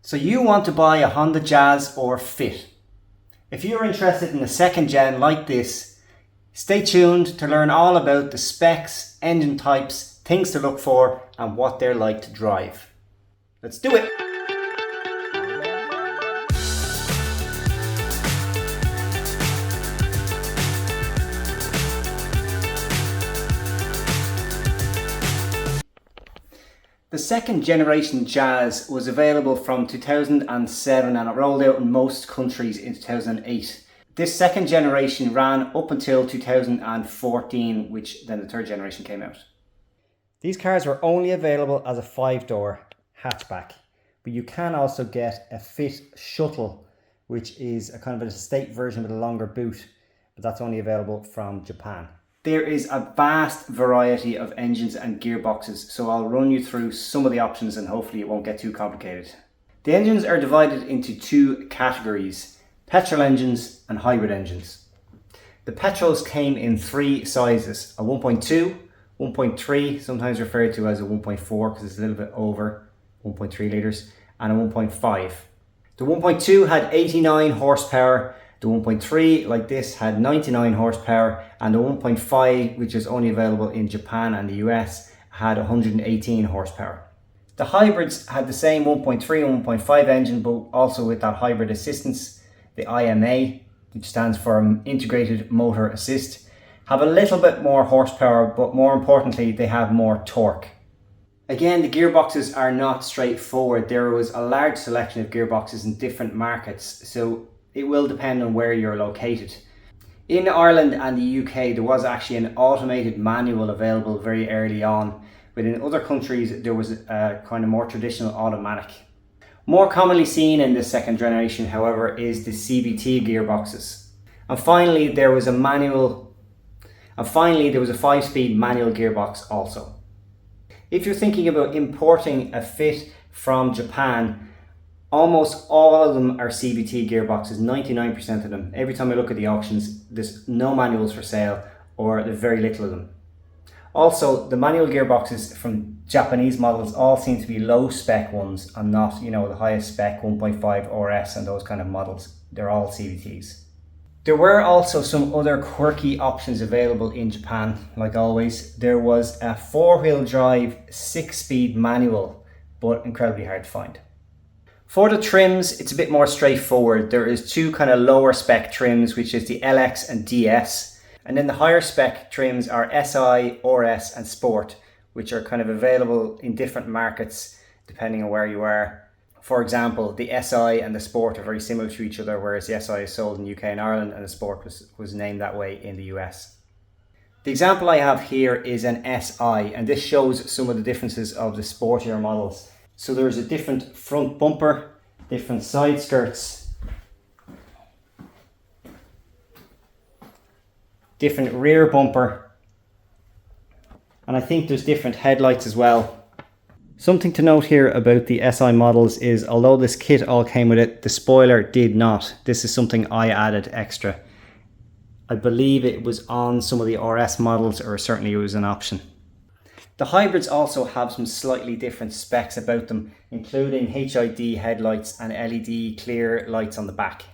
So you want to buy a Honda Jazz or Fit. If you're interested in a second gen like this, stay tuned to learn all about the specs, engine types, things to look for and what they're like to drive. Let's do it! The second generation Jazz was available from 2007 and it rolled out in most countries in 2008. This second generation ran up until 2014, which then the third generation came out. These cars were only available as a 5-door hatchback, but you can also get a Fit Shuttle, which is a kind of an estate version with a longer boot, but that's only available from Japan. There is a vast variety of engines and gearboxes, so I'll run you through some of the options and hopefully it won't get too complicated. The engines are divided into two categories: petrol engines and hybrid engines. The petrols came in three sizes: a 1.2, 1.3, sometimes referred to as a 1.4 because it's a little bit over 1.3 litres, and a 1.5. The 1.2 had 89 horsepower. The 1.3, like this, had 99 horsepower, and the 1.5, which is only available in Japan and the US, had 118 horsepower. The hybrids had the same 1.3 and 1.5 engine, but also with that hybrid assistance, the IMA, which stands for Integrated Motor Assist, have a little bit more horsepower, but more importantly, they have more torque. Again, the gearboxes are not straightforward. There was a large selection of gearboxes in different markets, so it will depend on where you're located. In Ireland and the UK, there was actually an automated manual available very early on, but in other countries there was a kind of more traditional automatic. More commonly seen in the second generation, however, is the CVT gearboxes. And finally, there was a 5-speed manual gearbox also. If you're thinking about importing a Fit from Japan, almost all of them are CVT gearboxes, 99% of them. Every time I look at the auctions, there's no manuals for sale, or there's very little of them. Also, the manual gearboxes from Japanese models all seem to be low spec ones and not, the highest spec 1.5 RS and those kind of models. They're all CVTs. There were also some other quirky options available in Japan, like always. There was a 4-wheel drive 6-speed manual, but incredibly hard to find. For the trims, it's a bit more straightforward. There is two kind of lower spec trims, which is the LX and DS. And then the higher spec trims are SI, RS and Sport, which are kind of available in different markets depending on where you are. For example, the SI and the Sport are very similar to each other, whereas the SI is sold in the UK and Ireland and the Sport was named that way in the US. The example I have here is an SI, and this shows some of the differences of the sportier models. So there's a different front bumper, different side skirts, different rear bumper, and I think there's different headlights as well. Something to note here about the SI models is, although this kit all came with it, the spoiler did not. This is something I added extra. I believe it was on some of the RS models, or certainly it was an option. The hybrids also have some slightly different specs about them, including HID headlights and LED clear lights on the back.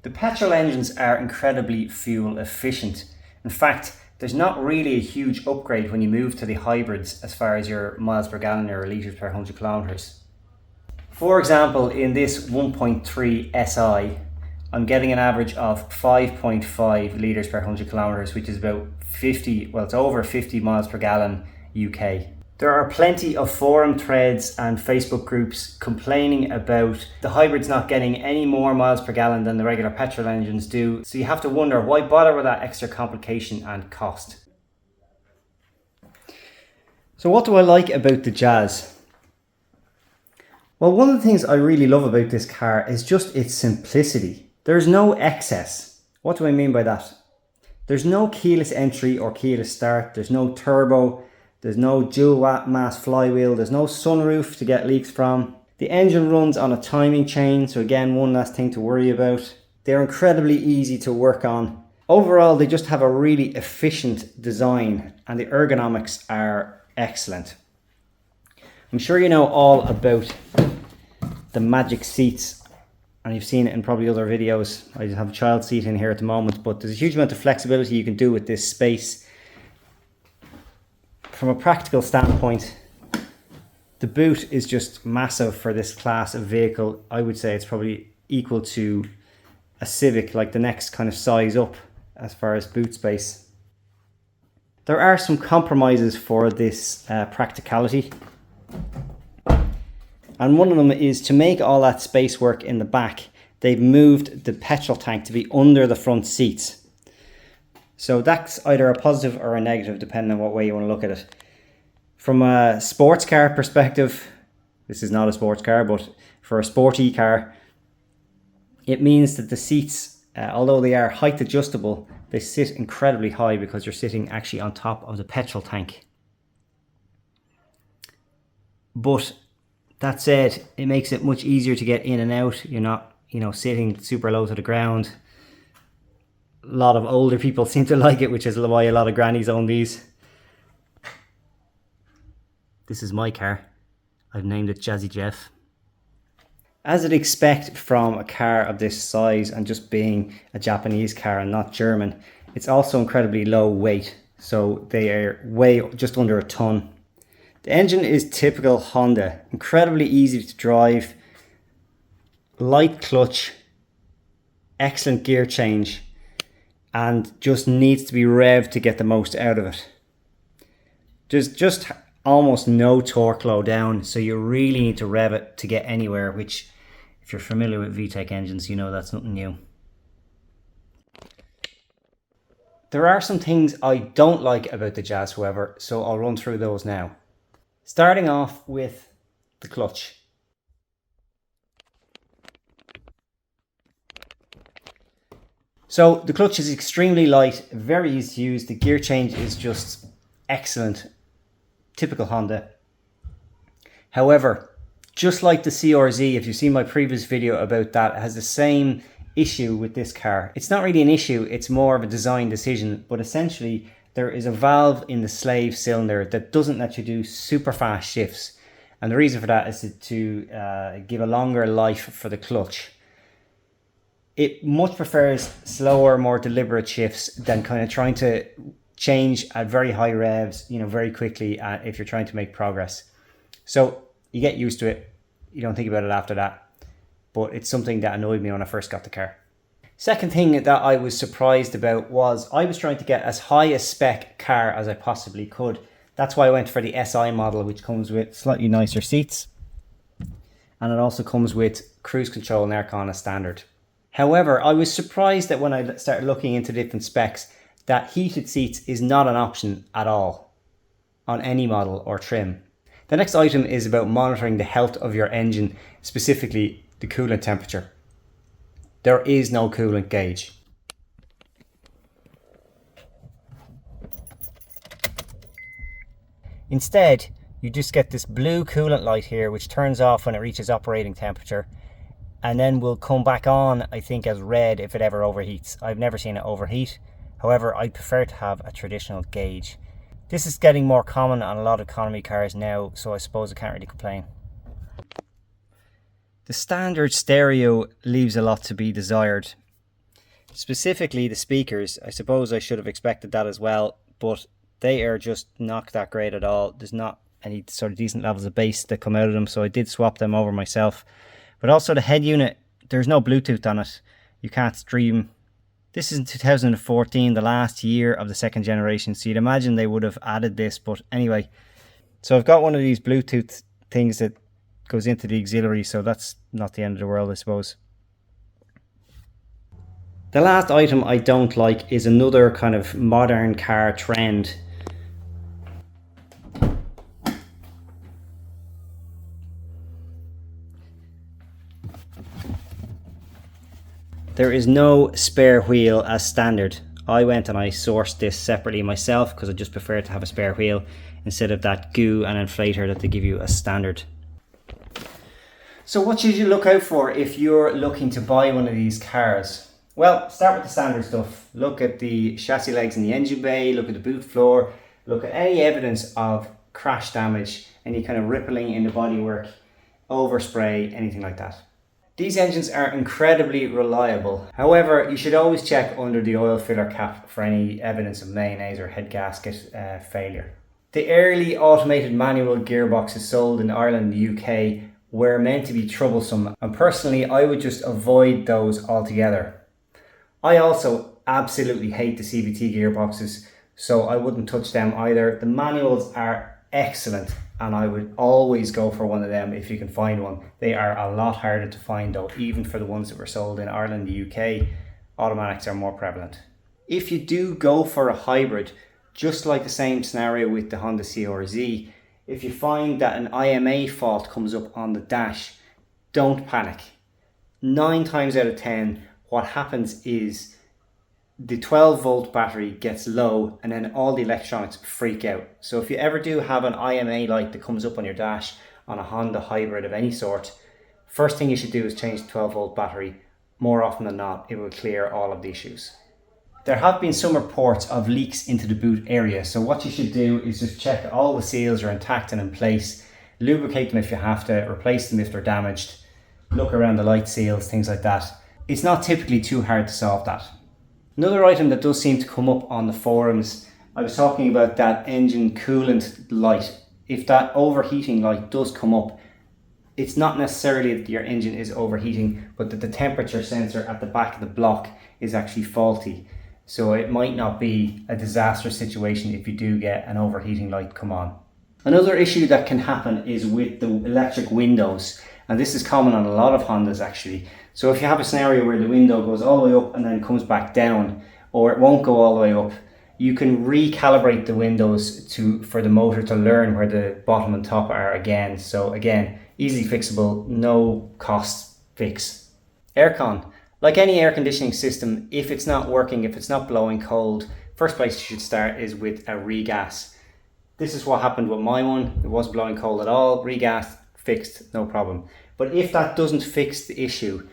The petrol engines are incredibly fuel efficient. In fact, there's not really a huge upgrade when you move to the hybrids as far as your miles per gallon or litres per 100 kilometres. For example, in this 1.3 SI, I'm getting an average of 5.5 litres per 100 kilometres, which is about it's over 50 miles per gallon UK. There are plenty of forum threads and Facebook groups complaining about the hybrids not getting any more miles per gallon than the regular petrol engines do, so you have to wonder, why bother with that extra complication and cost? So what do I like about the Jazz? Well, one of the things I really love about this car is just its simplicity. There's no excess. What do I mean by that? There's no keyless entry or keyless start. There's no turbo. There's no dual mass flywheel. There's no sunroof to get leaks from. The engine runs on a timing chain, so again, one less thing to worry about. They're incredibly easy to work on. Overall, they just have a really efficient design and the ergonomics are excellent. I'm sure you know all about the magic seats, and you've seen it in probably other videos. I have a child seat in here at the moment, but there's a huge amount of flexibility you can do with this space. From a practical standpoint, the boot is just massive for this class of vehicle. I would say it's probably equal to a Civic, like the next kind of size up as far as boot space. There are some compromises for this practicality. And one of them is to make all that space work in the back, they've moved the petrol tank to be under the front seats. So that's either a positive or a negative, depending on what way you want to look at it. From a sports car perspective, this is not a sports car, but for a sporty car, it means that the seats, although they are height adjustable, they sit incredibly high because you're sitting actually on top of the petrol tank. But that said, it makes it much easier to get in and out. You're not, sitting super low to the ground. A lot of older people seem to like it, which is why a lot of grannies own these. This is my car. I've named it Jazzy Jeff. As I'd expect from a car of this size and just being a Japanese car and not German, it's also incredibly low weight. So they weigh just under a ton. The engine is typical Honda, incredibly easy to drive, light clutch, excellent gear change, and just needs to be revved to get the most out of it. There's just almost no torque low down, so you really need to rev it to get anywhere, which if you're familiar with VTEC engines, you know that's nothing new. There are some things I don't like about the Jazz, however, so I'll run through those now. Starting off with the clutch. So the clutch is extremely light, very easy to use. The gear change is just excellent. Typical Honda. However, just like the CRZ, if you've seen my previous video about that, it has the same issue with this car. It's not really an issue, it's more of a design decision, but essentially there is a valve in the slave cylinder that doesn't let you do super fast shifts. And the reason for that is to give a longer life for the clutch. It much prefers slower, more deliberate shifts than kind of trying to change at very high revs, very quickly if you're trying to make progress. So you get used to it. You don't think about it after that. But it's something that annoyed me when I first got the car. Second thing that I was surprised about was I was trying to get as high a spec car as I possibly could. That's why I went for the SI model, which comes with slightly nicer seats. And it also comes with cruise control and aircon as standard. However, I was surprised that when I started looking into different specs, that heated seats is not an option at all on any model or trim. The next item is about monitoring the health of your engine, specifically the coolant temperature. There is no coolant gauge. Instead, you just get this blue coolant light here, which turns off when it reaches operating temperature, and then will come back on, I think, as red if it ever overheats. I've never seen it overheat. However, I prefer to have a traditional gauge. This is getting more common on a lot of economy cars now, so I suppose I can't really complain. The standard stereo leaves a lot to be desired. Specifically the speakers, I suppose I should have expected that as well, but they are just not that great at all. There's not any sort of decent levels of bass that come out of them, so I did swap them over myself. But also the head unit, there's no Bluetooth on it. You can't stream. This is in 2014, the last year of the second generation, so you'd imagine they would have added this, but anyway. So I've got one of these Bluetooth things that goes into the auxiliary, so that's not the end of the world, I suppose. The last item I don't like is another kind of modern car trend. There is no spare wheel as standard. I went and I sourced this separately myself because I just prefer to have a spare wheel instead of that goo and inflator that they give you as standard. So what should you look out for if you're looking to buy one of these cars? Well, start with the standard stuff. Look at the chassis legs in the engine bay, look at the boot floor, look at any evidence of crash damage, any kind of rippling in the bodywork. overspray, anything like that. These engines are incredibly reliable. However, you should always check under the oil filler cap for any evidence of mayonnaise or head gasket failure. The early automated manual gearboxes sold in Ireland and the UK were meant to be troublesome, and personally I would just avoid those altogether. I also absolutely hate the CVT gearboxes, so I wouldn't touch them either. The manuals are excellent and I would always go for one of them if you can find one. They are a lot harder to find though, even for the ones that were sold in Ireland and the UK. Automatics are more prevalent. If you do go for a hybrid, just like the same scenario with the Honda CR-Z, if you find that an IMA fault comes up on the dash, don't panic. 9 times out of 10, what happens is the 12 volt battery gets low and then all the electronics freak out. So if you ever do have an IMA light that comes up on your dash on a Honda hybrid of any sort, first thing you should do is change the 12 volt battery. More often than not, it will clear all of the issues. There have been some reports of leaks into the boot area, so what you should do is just check that all the seals are intact and in place, lubricate them if you have to, replace them if they're damaged, look around the light seals, things like that. It's not typically too hard to solve that. Another item that does seem to come up on the forums, I was talking about that engine coolant light. If that overheating light does come up, it's not necessarily that your engine is overheating, but that the temperature sensor at the back of the block is actually faulty. So it might not be a disastrous situation if you do get an overheating light come on. Another issue that can happen is with the electric windows, and this is common on a lot of Hondas actually. So if you have a scenario where the window goes all the way up and then comes back down, or it won't go all the way up, you can recalibrate the windows for the motor to learn where the bottom and top are again. So again, easily fixable, no cost fix. Aircon. Like any air conditioning system, if it's not working, if it's not blowing cold, first place you should start is with a regas. This is what happened with my one. It wasn't blowing cold at all, regas, fixed, no problem. But if that doesn't fix the issue,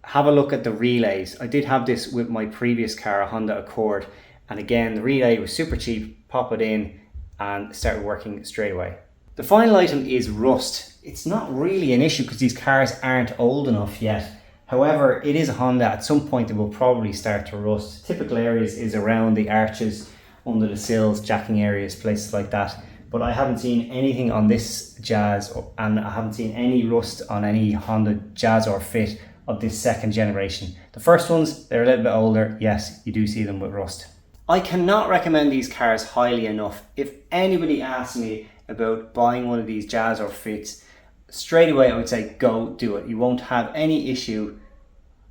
have a look at the relays. I did have this with my previous car, a Honda Accord, and again the relay was super cheap, pop it in and it started working straight away. The final item is rust. It's not really an issue because these cars aren't old enough yet. However, it is a Honda. At some point it will probably start to rust. Typical areas is around the arches, under the sills, jacking areas, places like that. But I haven't seen anything on this Jazz, and I haven't seen any rust on any Honda Jazz or Fit of this second generation. The first ones, they're a little bit older. Yes, you do see them with rust. I cannot recommend these cars highly enough. If anybody asks me about buying one of these Jazz or Fits, straight away I would say go do it. You won't have any issue.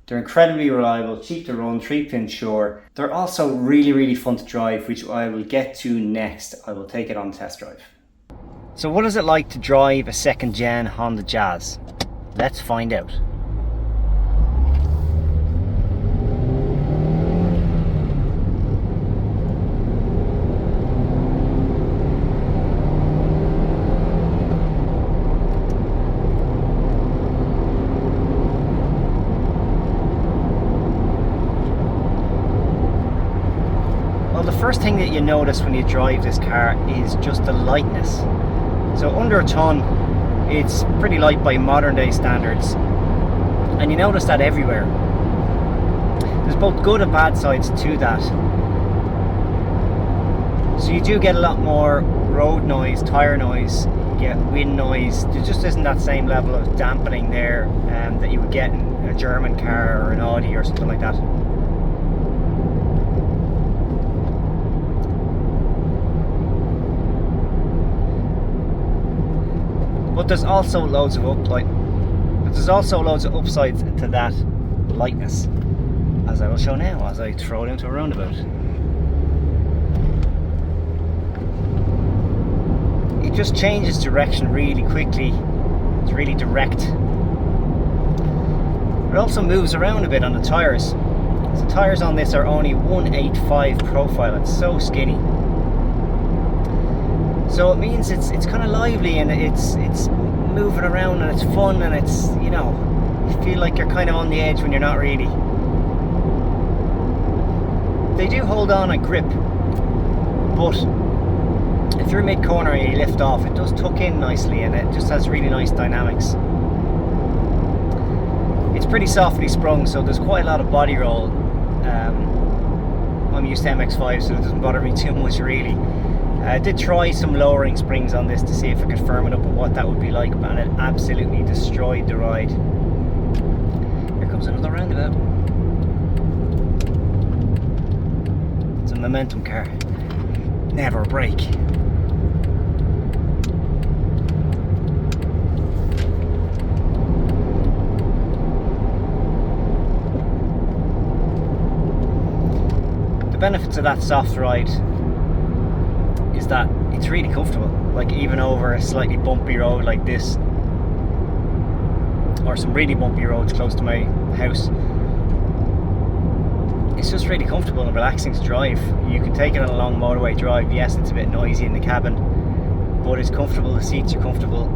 They're incredibly reliable, cheap to run, 3-pin sure. They're also really fun to drive, which I will get to next. I will take it on test drive. So what is it like to drive a second gen Honda Jazz? Let's find out. The first thing that you notice when you drive this car is just the lightness. So under a ton, it's pretty light by modern day standards, and you notice that everywhere. There's both good and bad sides to that. So you do get a lot more road noise, tyre noise, you get wind noise. There just isn't that same level of dampening there that you would get in a German car or an Audi or something like that. But there's also loads of upsides to that lightness, as I will show now as I throw it into a roundabout. It just changes direction really quickly. It's really direct. It also moves around a bit on the tyres. The tyres on this are only 185 profile. It's so skinny. So it means it's kind of lively and it's moving around and it's fun and it's, you know, you feel like you're kind of on the edge when you're not really. They do hold on and grip, but if you're mid-corner and you lift off, it does tuck in nicely and it just has really nice dynamics. pretty softly sprung, so there's quite a lot of body roll. I'm used to MX-5, so it doesn't bother me too much really. I did try some lowering springs on this to see if I could firm it up and what that would be like, and it absolutely destroyed the ride. Here comes another roundabout. It's a momentum car. Never brake. The benefits of that soft ride is that it's really comfortable. Like, even over a slightly bumpy road like this, or some really bumpy roads close to my house, it's just really comfortable and relaxing to drive. You can take it on a long motorway drive. Yes, it's a bit noisy in the cabin, but it's comfortable. The seats are comfortable.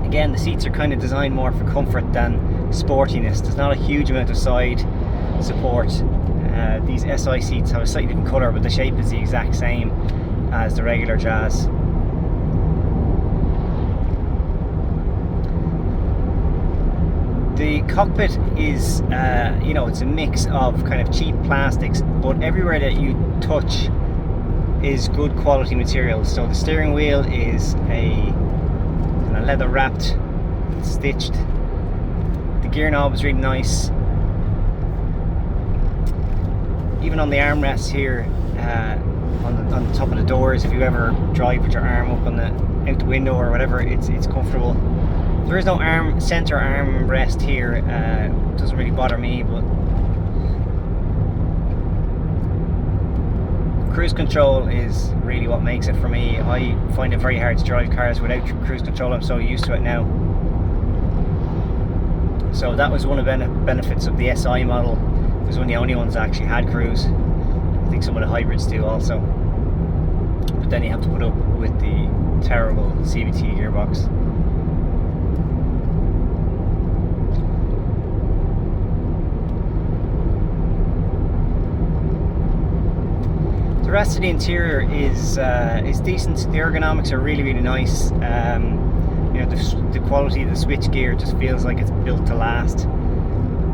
Again, the seats are kind of designed more for comfort than sportiness. There's not a huge amount of side support. These SI seats have a slightly different colour, but the shape is the exact same as the regular Jazz. The cockpit is, it's a mix of kind of cheap plastics, but everywhere that you touch is good quality material. So the steering wheel is a kind of leather wrapped, stitched. The gear knob is really nice. Even on the armrests here, on the top of the doors, if you ever drive with your arm up out the window or whatever, it's comfortable. There is no center armrest here. It doesn't really bother me, but cruise control is really what makes it for me. I find it very hard to drive cars without cruise control. I'm so used to it now. So that was one of the benefits of the SI model. It was one of the only ones that actually had cruise. I think some of the hybrids do also. But then you have to put up with the terrible CVT gearbox. The rest of the interior is decent. The ergonomics are really, really nice. The quality of the switch gear just feels like it's built to last.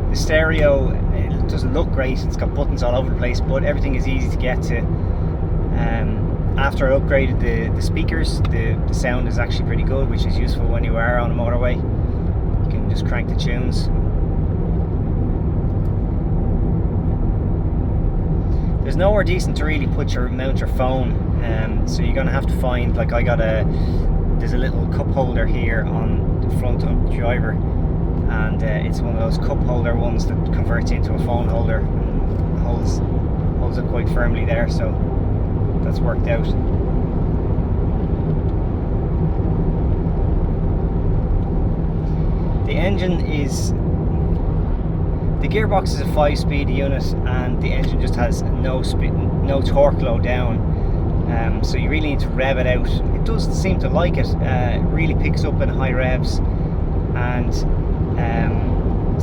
The stereo, it doesn't look great. It's got buttons all over the place, but everything is easy to get to. After I upgraded the speakers, the sound is actually pretty good, which is useful when you are on a motorway. You can just crank the tunes. There's nowhere decent to really mount your phone, so you're gonna have to find, like, there's a little cup holder here on the front of the driver, and it's one of those cup holder ones that converts into a phone holder and holds it quite firmly there, so that's worked out. The gearbox is a 5-speed unit, and the engine just has no torque low down, so you really need to rev it out. It does seem to like it. It really picks up in high revs, and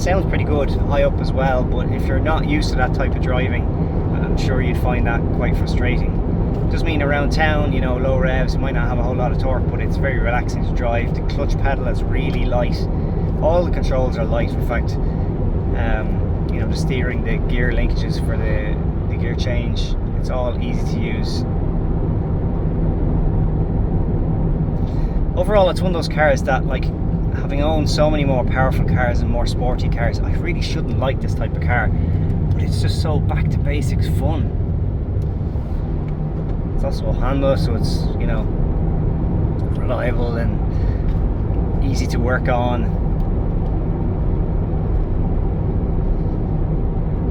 sounds pretty good high up as well, but if you're not used to that type of driving, I'm sure you'd find that quite frustrating. Does mean around town, low revs, you might not have a whole lot of torque, but it's very relaxing to drive. The clutch pedal is really light. All the controls are light. In fact, the steering, the gear linkages for the gear change, it's all easy to use. Overall, it's one of those cars that, like, having owned so many more powerful cars and more sporty cars, I really shouldn't like this type of car, but it's just so back to basics fun. It's also a Honda, so it's, reliable and easy to work on.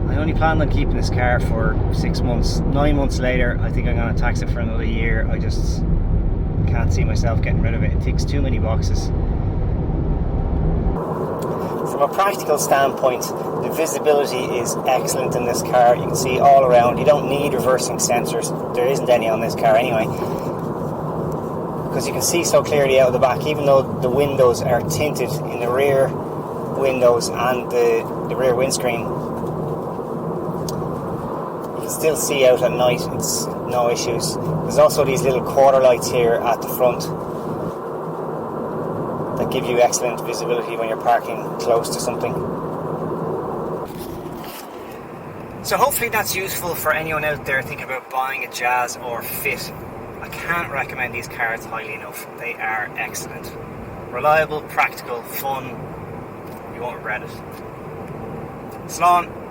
I only planned on keeping this car for 6 months. 9 months later, I think I'm going to tax it for another year. I just can't see myself getting rid of it. It ticks too many boxes. From a practical standpoint, the visibility is excellent in this car. You can see all around. You don't need reversing sensors. There isn't any on this car anyway, because you can see so clearly out of the back, even though the windows are tinted in the rear windows and the rear windscreen. You can still see out at night. It's no issues. There's also these little quarter lights here at the front that give you excellent visibility when you're parking close to something. So hopefully that's useful for anyone out there thinking about buying a Jazz or Fit. I can't recommend these cars highly enough. They are excellent. Reliable, practical, fun. You won't regret it. Slán.